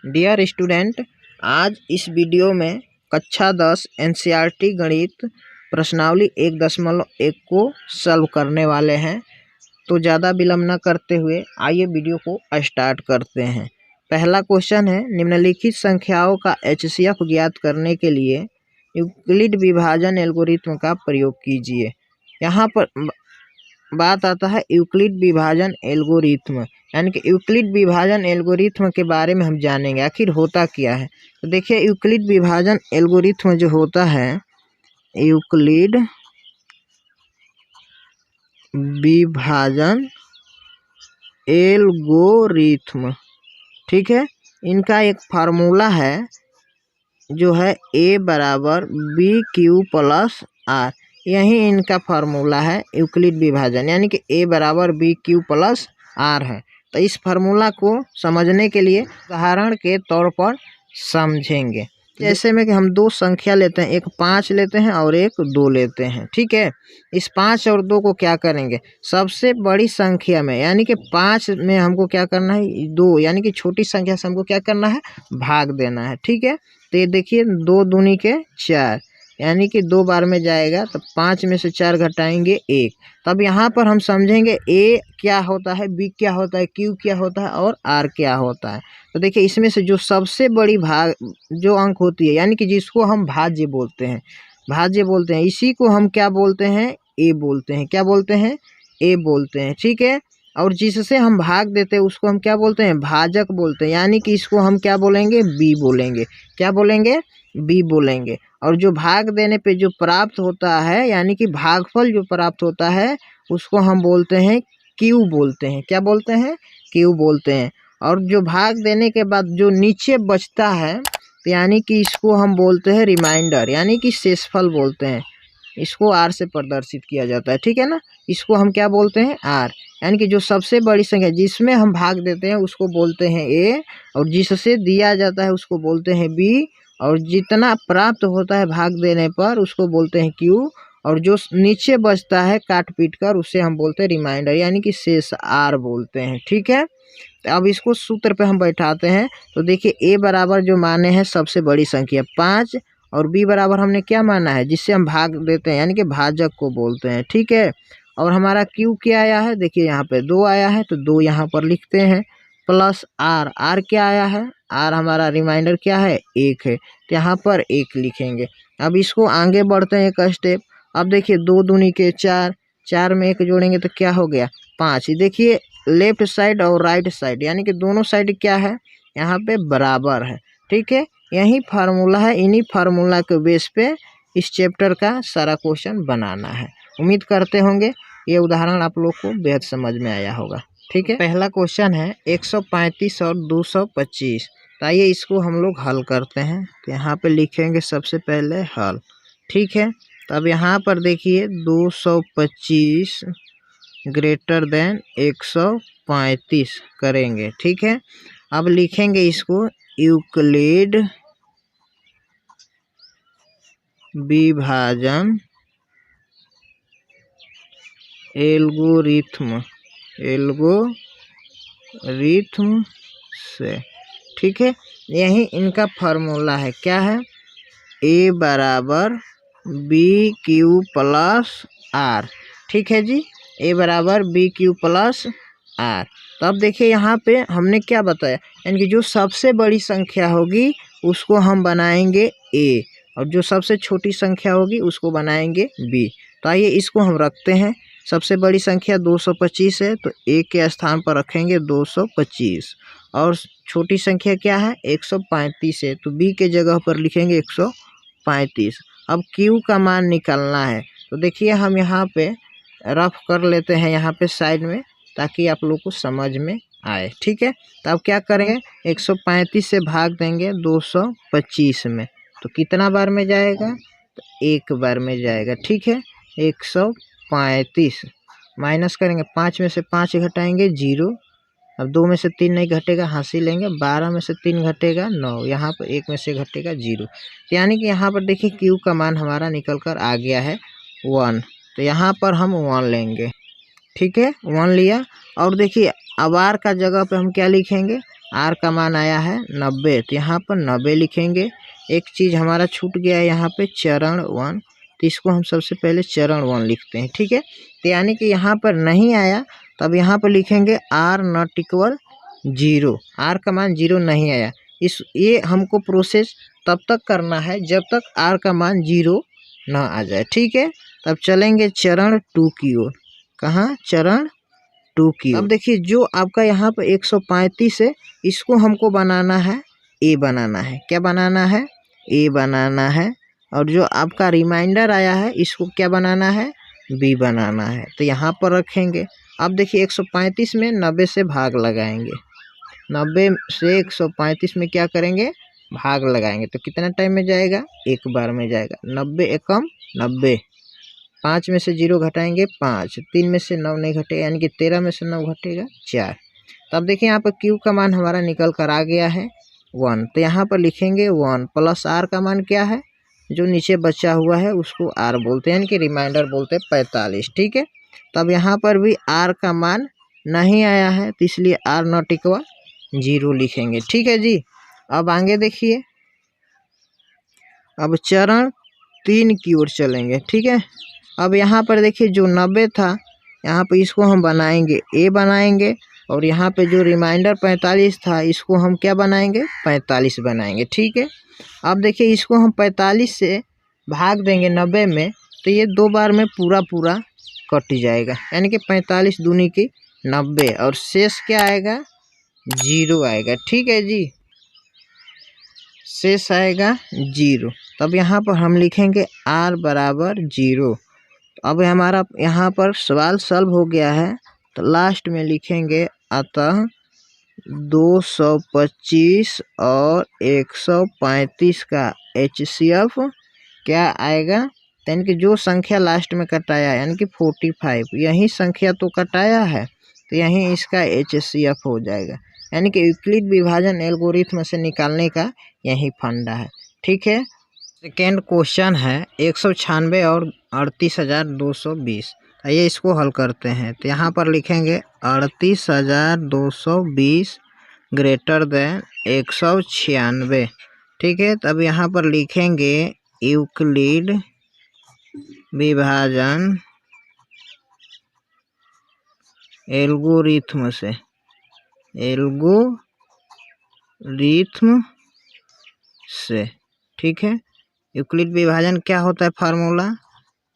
Dear student, आज इस video में कक्षा 10 एनसीईआरटी गणित प्रश्नावली 1.1 को सॉल्व करने वाले हैं। तो ज़्यादा विलम्ब न करते हुए आइए वीडियो को स्टार्ट करते हैं। पहला क्वेश्चन है, निम्नलिखित संख्याओं का एचसीएफ ज्ञात करने के लिए यूक्लिड विभाजन एल्गोरिथ्म का प्रयोग कीजिए। यहाँ पर बात आता है यूक्लिड विभाजन एल्गोरिथ्म, यानी कि यूक्लिड विभाजन एल्गोरिथ्म के बारे में हम जानेंगे आखिर होता क्या है। तो देखिए, यूक्लिड विभाजन एल्गोरिथ्म जो होता है, यूक्लिड विभाजन एल्गोरिथ्म, ठीक है, इनका एक फार्मूला है जो है a बराबर बी क्यू प्लस आर। यही इनका फार्मूला है यूक्लिड विभाजन, यानी कि a बराबर बी क्यू प्लस आर है। तो इस फार्मूला को समझने के लिए उदाहरण के तौर पर समझेंगे। जैसे में कि हम दो संख्या लेते हैं, एक 5 लेते हैं और एक 2 लेते हैं, ठीक है। इस 5 और 2 को क्या करेंगे, सबसे बड़ी संख्या में यानी कि 5 में हमको क्या करना है, 2 यानी कि छोटी संख्या से हमको क्या करना है, भाग देना है, ठीक है। तो ये देखिए, 2 दूनी के 4 यानी कि 2 बार में जाएगा, तो 5 में से 4 घटाएंगे 1। तब यहाँ पर हम समझेंगे a क्या होता है, b क्या होता है, q क्या होता है और r क्या होता है। तो देखिए, इसमें से जो सबसे बड़ी भाग जो अंक होती है, यानी कि जिसको हम भाज्य बोलते हैं, इसी को हम क्या बोलते हैं, a बोलते हैं। क्या बोलते हैं, a बोलते हैं, ठीक है। और जिससे हम भाग देते हैं उसको हम क्या बोलते हैं, भाजक बोलते हैं, यानी कि इसको हम क्या बोलेंगे, b बोलेंगे। क्या बोलेंगे, b बोलेंगे। और जो भाग देने पे जो प्राप्त होता है, यानी कि भागफल जो प्राप्त होता है, उसको हम बोलते हैं q बोलते हैं। क्या बोलते हैं, q बोलते हैं। और जो भाग देने के बाद जो नीचे बचता है, तो यानी कि इसको हम बोलते हैं रिमाइंडर, यानी कि शेषफल बोलते हैं। इसको r से प्रदर्शित किया जाता है, ठीक है ना। इसको हम क्या बोलते हैं, r, यानी कि जो सबसे बड़ी संख्या जिसमें हम भाग देते हैं उसको बोलते हैं a, और जिससे दिया जाता है उसको बोलते हैं b, और जितना प्राप्त होता है भाग देने पर उसको बोलते हैं q, और जो नीचे बचता है काट पीट कर उसे हम बोलते हैं रिमाइंडर, यानी कि शेष r बोलते हैं, ठीक है। तो अब इसको सूत्र पे हम बैठाते हैं। तो देखिए, a बराबर जो माने हैं सबसे बड़ी संख्या 5, और b बराबर हमने क्या माना है, जिससे हम भाग देते हैं, यानी कि भाजक को बोलते हैं, ठीक है। और हमारा q क्या आया है, देखिए यहाँ पे 2 आया है, तो 2 यहाँ पर लिखते हैं, प्लस r क्या आया है, r हमारा रिमाइंडर क्या है, 1 है, तो यहाँ पर 1 लिखेंगे। अब इसको आगे बढ़ते हैं एक स्टेप। अब देखिए, 2 दूनी के 4, 4 में 1 जोड़ेंगे तो क्या हो गया, 5। देखिए, लेफ्ट साइड और राइट साइड यानी कि दोनों साइड क्या है, यहाँ पे बराबर है, ठीक है। यही फार्मूला है, इन्हीं फार्मूला के बेस पे इस चैप्टर का सारा क्वेश्चन बनाना है। उम्मीद करते होंगे ये उदाहरण आप लोग को बेहद समझ में आया होगा, ठीक है। पहला क्वेश्चन है 135 और 225। तो आइए इसको हम लोग हल करते हैं। तो यहाँ पे लिखेंगे सबसे पहले हल, ठीक है। तो अब यहाँ पर देखिए, 225 ग्रेटर देन 135 करेंगे, ठीक है। अब लिखेंगे इसको यूक्लिड विभाजन एल्गोरिथ्म से, ठीक है। यही इनका फार्मूला है, क्या है, a बराबर बी क्यू प्लस आर, ठीक है जी, a बराबर बी क्यू प्लस आर। तो अब देखिए, यहाँ पे हमने क्या बताया, यानी कि जो सबसे बड़ी संख्या होगी उसको हम बनाएंगे a, और जो सबसे छोटी संख्या होगी उसको बनाएंगे b। तो आइए इसको हम रखते हैं। सबसे बड़ी संख्या 225 है, तो a के स्थान पर रखेंगे 225, और छोटी संख्या क्या है, 135 है, तो b के जगह पर लिखेंगे 135। अब q का मान निकालना है। तो देखिए, हम यहाँ पे रफ कर लेते हैं यहाँ पे साइड में, ताकि आप लोग को समझ में आए, ठीक है। तो अब क्या करेंगे, 135 से भाग देंगे 225 में, तो कितना बार में जाएगा, तो 1 बार में जाएगा, ठीक है। 135 माइनस करेंगे, 5 में से 5 घटाएंगे 0, अब 2 में से 3 नहीं घटेगा, हंसी लेंगे, 12 में से 3 घटेगा 9, यहाँ पर 1 में से घटेगा 0। तो यानी कि यहाँ पर देखिए, q का मान हमारा निकल कर आ गया है 1, तो यहाँ पर हम 1 लेंगे, ठीक है, 1 लिया। और देखिए, अब r का जगह पे हम क्या लिखेंगे, आर का मान आया है 90, तो यहाँ पर 90 लिखेंगे। एक चीज़ हमारा छूट गया है यहाँ पे, चरण 1, तो इसको हम सबसे पहले चरण 1 लिखते हैं। ठीक है, तो यानी कि यहाँ पर नहीं आया, तब यहाँ पर लिखेंगे आर नॉट इक्वल 0, आर का मान 0 नहीं आया। ये हमको प्रोसेस तब तक करना है जब तक आर का मान 0 ना आ जाए। ठीक है, तब चलेंगे चरण 2 की ओर। कहाँ? चरण 2 की ओर। अब देखिए जो आपका यहाँ पर 135 है, इसको हमको बनाना है ए बनाना है। क्या बनाना है? ए बनाना है। और जो आपका रिमाइंडर आया है, इसको क्या बनाना है? बी बनाना है। तो यहाँ पर रखेंगे। अब देखिए 135 में 90 से भाग लगाएंगे, 90 से 135 में क्या करेंगे? भाग लगाएंगे। तो कितना टाइम में जाएगा? एक बार में जाएगा। 90 एकम 90, 5 में से 0 घटाएंगे 5, 3 में से 9 नहीं घटेगा, यानी कि 13 में से 9 घटेगा 4। तब देखिए यहाँ पर क्यू का मान हमारा निकल कर आ गया है 1, तो यहाँ पर लिखेंगे 1 प्लस आर का मान क्या है? जो नीचे बचा हुआ है उसको आर बोलते हैं, यानी कि रिमाइंडर बोलते हैं 45। ठीक है, तब यहाँ पर भी आर का मान नहीं आया है, तो इसलिए आर नॉट इक्वल 0 लिखेंगे। ठीक है जी। अब आगे देखिए, अब चरण 3 की ओर चलेंगे। ठीक है, अब यहाँ पर देखिए जो 90 था, यहाँ पे इसको हम बनाएंगे ए बनाएंगे, और यहाँ पे जो रिमाइंडर 45 था, इसको हम क्या बनाएंगे? 45 बनाएंगे। ठीक है, अब देखिए इसको हम 45 से भाग देंगे 90 में, तो ये 2 बार में पूरा पूरा कट जाएगा, यानी कि 45 दूनी की 90, और शेष क्या आएगा? 0 आएगा। ठीक है जी, शेष आएगा 0। तब यहाँ पर हम लिखेंगे आर बराबर 0। अब हमारा यहाँ पर सवाल सॉल्व हो गया है, तो लास्ट में लिखेंगे अतः 225 और 135 का HCF क्या आएगा? यानी कि जो संख्या लास्ट में कटाया है, यानी कि 45, यही संख्या तो कटाया है, तो यहीं इसका HCF हो जाएगा। यानी कि यूक्लिड विभाजन एल्गोरिथम से निकालने का यही फंडा है। ठीक है, सेकेंड क्वेश्चन है 196 और 38,220। आइए इसको हल करते हैं। तो यहाँ पर लिखेंगे 38,220 ग्रेटर देन 196। ठीक है, तब यहाँ पर लिखेंगे यूक्लिड विभाजन एल्गोरिथम से, ठीक है, यूक्लिड विभाजन क्या होता है? फार्मूला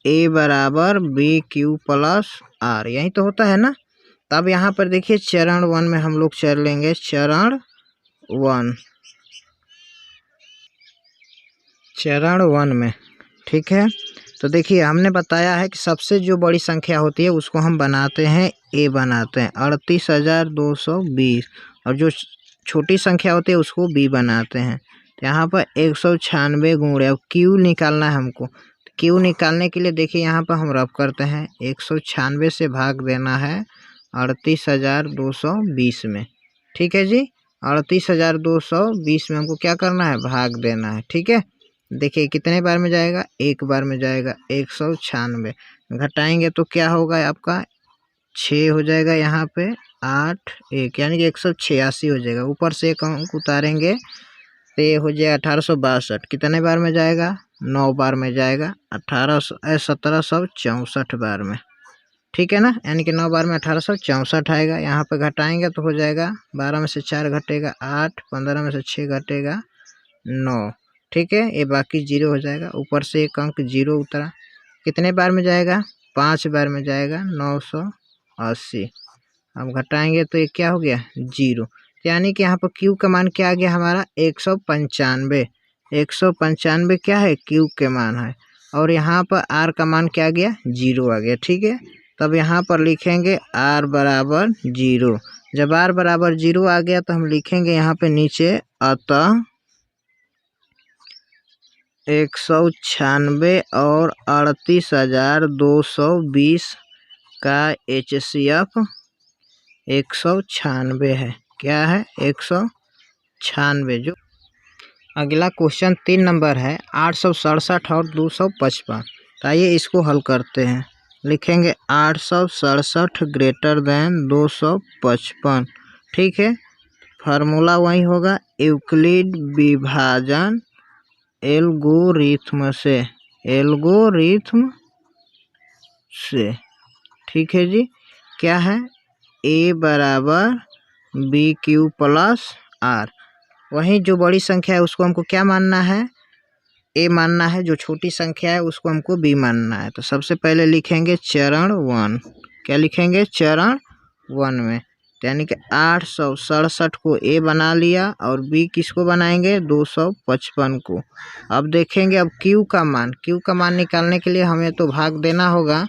ए बराबर बी क्यू प्लस आर, यही तो होता है ना। तब यहाँ पर देखिए चरण 1 में हम लोग चल लेंगे, चरण 1 में। ठीक है, तो देखिए हमने बताया है कि सबसे जो बड़ी संख्या होती है उसको हम बनाते हैं ए बनाते हैं 38,220, और जो छोटी संख्या होती है उसको बी बनाते हैं। तो यहाँ पर 196 गुणे, अब क्यू निकालना है हमको। तो क्यू निकालने के लिए देखिए यहाँ पर हम रफ करते हैं, 196 से भाग देना है 38,220 में। ठीक है जी, 38,220 में हमको क्या करना है? भाग देना है। ठीक है, देखिए कितने बार में जाएगा? एक बार में जाएगा। 196 घटाएंगे तो क्या होगा आपका? 6 हो जाएगा, यहाँ पे 8 1, यानी कि 186 हो जाएगा। ऊपर से एक अंक उतारेंगे तो ये हो जाएगा 1862। कितने बार में जाएगा? 9 बार में जाएगा, 1764 बार में। ठीक है ना, यानी कि 9 बार में 1864 आएगा। यहाँ पे घटाएंगे तो हो जाएगा 12 में से 4 घटेगा 8, 15 में से 6 घटेगा 9। ठीक है, ये बाकी 0 हो जाएगा। ऊपर से एक अंक 0 उतरा। कितने बार में जाएगा? 5 बार में जाएगा, 980। अब घटाएंगे तो ये क्या हो गया? 0। यानी कि यहाँ पर क्यू का मान क्या आ गया हमारा? 195। 195 क्या है? क्यू के मान है। और यहाँ पर आर का मान क्या आ गया? 0 आ गया। ठीक है, तब यहाँ पर लिखेंगे आर बराबर 0। जब आर बराबर 0 आ गया तो हम लिखेंगे यहाँ पे नीचे अतः 196 और 38,220 का HCF 196 है। क्या है? 196। जो अगला क्वेश्चन 3 नंबर है 867 और 255। तो आइए इसको हल करते हैं। लिखेंगे 867 ग्रेटर देन 255। ठीक है, फार्मूला वही होगा यूक्लिड विभाजन एल्गोरिथम से। ठीक है जी। क्या है a बराबर बी क्यू प्लस आर। वहीं जो बड़ी संख्या है उसको हमको क्या मानना है, a मानना है, जो छोटी संख्या है उसको हमको b मानना है। तो सबसे पहले लिखेंगे चरण 1। क्या लिखेंगे चरण 1 में, तो यानी कि 867 को a बना लिया और b किसको बनाएंगे 255 को। अब देखेंगे अब q का मान निकालने के लिए हमें तो भाग देना होगा।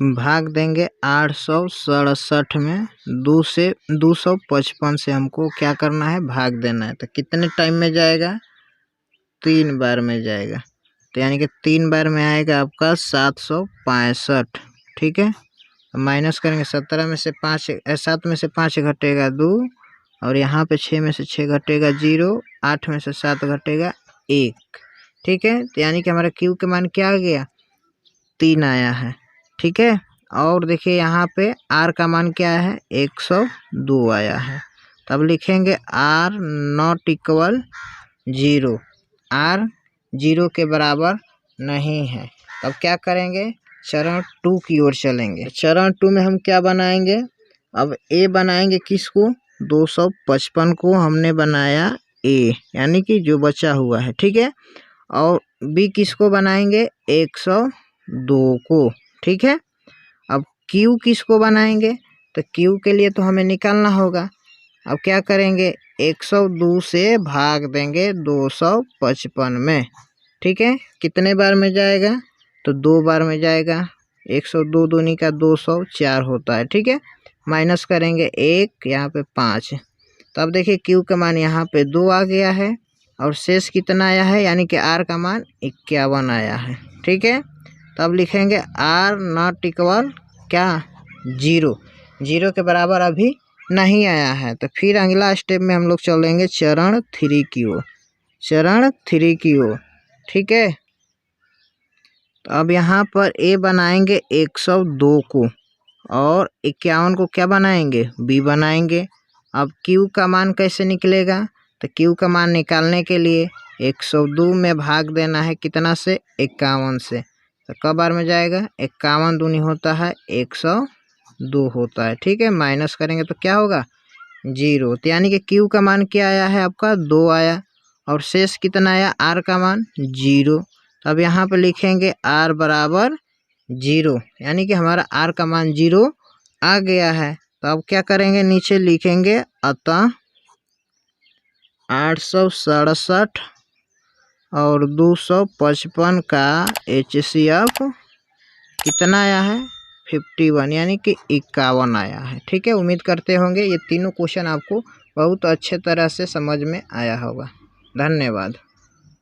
भाग देंगे 867 में 255 से हमको क्या करना है भाग देना है। तो कितने टाइम में जाएगा 3 बार में जाएगा। तो यानी कि 3 बार में आएगा आपका 765। ठीक है। माइनस करेंगे 17 में से 5 7 में से 5 घटेगा 2 और यहाँ पे 6 में से 6 घटेगा 0, 8 में से 7 घटेगा 1। ठीक है। तो यानी कि हमारा क्यू के मान क्या आ गया 3 आया है। ठीक है। और देखिए यहाँ पे आर का मान क्या है 102 आया है। तब लिखेंगे आर नॉट इक्वल 0, आर 0 के बराबर नहीं है। तब क्या करेंगे चरण 2 की ओर चलेंगे। चरण 2 में हम क्या बनाएंगे, अब ए बनाएंगे किसको 255 को हमने बनाया ए, यानी कि जो बचा हुआ है। ठीक है। और बी किसको बनाएंगे 102 को। ठीक है। अब क्यू किसको बनाएंगे, तो क्यू के लिए तो हमें निकालना होगा। अब क्या करेंगे 102 से भाग देंगे 255 में। ठीक है। कितने बार में जाएगा, तो 2 बार में जाएगा। 102 दूनी का 200 4 होता है। ठीक है। माइनस करेंगे 1, यहाँ पे 5। तब देखिए क्यू का मान यहाँ पे 2 आ गया है और शेष कितना आया है, यानी कि आर का मान 51 आया है। ठीक है। तब लिखेंगे आर नॉट इक्वल क्या 0, 0 के बराबर अभी नहीं आया है। तो फिर अगला स्टेप में हम लोग चलेंगे चरण 3 की ओर, चरण 3 की ओर। ठीक है। तो अब यहाँ पर ए बनाएंगे 102 को और 51 को क्या बनाएंगे बी बनाएंगे। अब क्यू का मान कैसे निकलेगा, तो क्यू का मान निकालने के लिए 102 में भाग देना है कितना से 51 से। तो कब बार में जाएगा 51 दूनी होता है 102 होता है। ठीक है। माइनस करेंगे तो क्या होगा 0। तो यानी कि क्यू का मान क्या आया है आपका 2 आया और शेष कितना आया आर का मान 0। तो अब यहाँ पे लिखेंगे आर बराबर 0, यानी कि हमारा आर का मान 0 आ गया है। तो अब क्या करेंगे नीचे लिखेंगे अतः 867 और 255 का HCF कितना आया है 51, यानी कि 51 आया है। ठीक है। उम्मीद करते होंगे ये तीनों क्वेश्चन आपको बहुत अच्छे तरह से समझ में आया होगा। धन्यवाद।